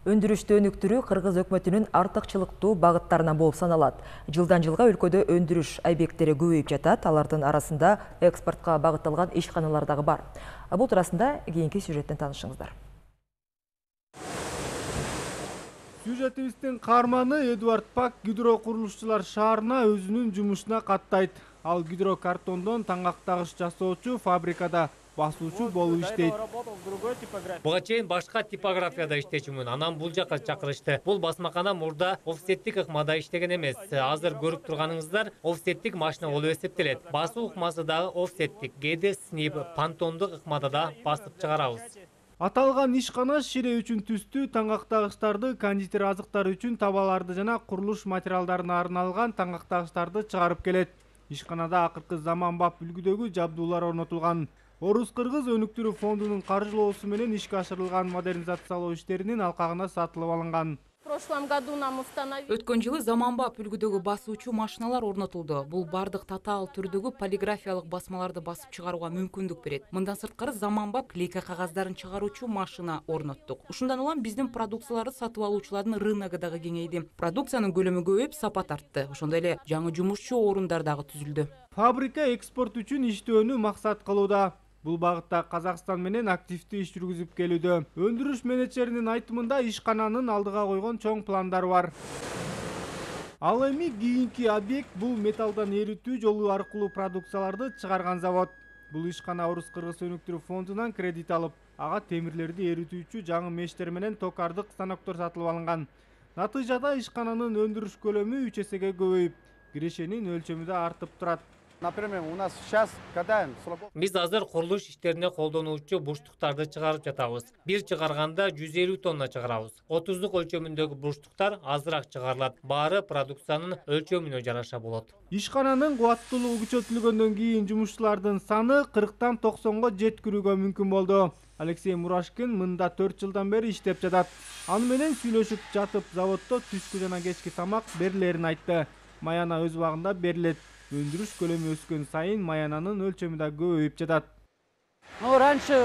Өндүрүштө өнүктүрүү Кыргыз өкмөтүнүн артыкчылыктуу багыттарынан болуп саналат. Жылдан жылга өлкөдө өндүрүш объекттери көбөйүп жатат. Алардын арасында экспортко багытталган ишканалар дагы бар. Бул туурасында кийинки сюжеттен таанышыңыздар. Сюжетибиздин каарманы Эдуард Пак гидрокурулушчулар шаарына өзүнүн жумушуна каттайт. Ал гидрокартондон таңактагыч жасоочу фабрикада басуучу болуп иштейт. Буга чейин башка типографияда иштечүмүн. Анан бул жака чакырышты. Бул басмакана мурда офсеттик ыкмада иштеген эмес. Азыр көрүп турганыңыздар офсеттик машина болуп эсептелет. Басуу ыкмасы дагы офсеттик. Кээде снип, пантондук ыкмада да басып чыгарабыз. Аталган ишкана шире үчүн түстүү таңактагычтарды, кондитер азыктары үчүн табаларды жана курулуш материалдарына арналган таңактагычтарды чыгарып келет. Ишканада акыркы заманбап үлгүдөгү жабдуулар орнотулган. Орус-Кыргыз өнүктүрүү фондунун каржылоосу менен ишке ашырылган модернизациялоо иштеринин алкагына сатылып алынган. Өткөн жылы заманбап үлгүдөгү басуучу машиналар орнотулду. Бул бардык татаал түрдөгү полиграфиялык басмаларды басып чыгарууга мүмкүндүк берет. Мындан сырткары заманбап клейка кагаздарын чыгаруучу машина орноттук. Ушундан улам биздин продукцияларды сатып алуучулардын рыногу дагы кеңейди. Продукциянын көлөмү көбөйүп, сапат артты. Ошондой эле жаңы жумушчу орундар дагы түзүлдү. Фабрика экспорт үчүн иштөөнү максат кылууда. Бул багытта Казакстан менен активдүү иш жүргүзүп келүүдө. Өндүрүш менеджеринин айтымында ишкананын алдыга койгон чоң пландар бар. Ал эми кийинки объект бул металлдан эритүү жолу аркылуу продукцияларды чыгарган завод. Бул ишкана Орус-Кыргыз өнүктүрүү фондунан кредит алып, ага темирлерди эритүүчү жаңы мештер менен токардык станоктор сатылып алынган. Натыйжада ишкананын өндүрүш көлөмү 3 эсеге көбөйүп, кирешенин өлчөмү да артып турат. Например, у нас сейчас катаем. Биз азыр курулуш иштерине колдонуучу бурчтуктарды чыгарып жатабыз. Бир чыгарганда 150 тонна чыгарабыз. 30 өлчөмүндөгү бурчтуктар азыраак чыгарылат. Баары продукциянын өлчөмүнө жараша болот. Ишкананын кубаттуулугу күчөтүлгөндөн кийин жумушчулардын саны 40-тан 90го жеткирүүгө мүмкүн болду. Алексей Мурашкин мында 4 жылдан бери иштеп жатат. Аны менен сүйлөшүп жатып, заводдо түшкү жана кечки тамак берилерин айтты. Маяна өз убагында берилет. Өндүрүш көлөмү өскөн сайын маянанын өлчөмү да көбөйүп жатат. Ну, раньше,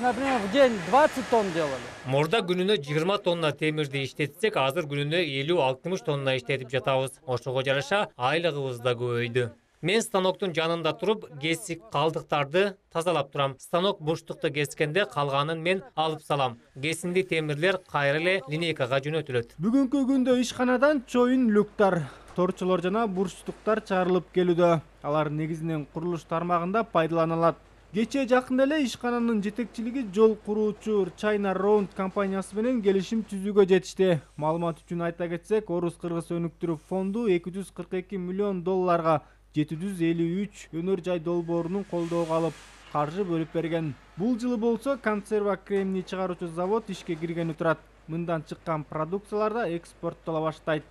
например, в день 20 тонн делали. Мурда күнүнө 20 тонна темирди иштетсек, азыр күнүнө 50-60 тонна иштетип жатабыз. Ошого жараша айлыгыбыз да көбөйдү. Мен станоктун жанында туруп, кесик калдыктарды тазалап турам. Станок бурчтукту кескенде калганын мен алып салам. Кесинди темирлер кайра эле линейкага жөнөтүлөт. Бүгүнкү күндө ишканадан чоюн люктар, торчолор жана бурчтуктар чыгарылып келүүдө. Алар негизинен курулуш тармагында пайдаланылат. Кечээ жакында эле ишкананын жетекчилиги жол куруучу China Round компаниясы менен келишим түзүүгө жетишти. Маалымат үчүн айта кетсек, Орус-Кыргыз өнүктүрүү фонду 242 миллион долларга 753 өнөр жай долбоорунун колдоого алып, каржы бөлүп берген. Бул жылы болсо консерва кремний чыгаруучу завод ишке киргени турат. Мындан чыккан продукциялар да экспорттоло баштайт.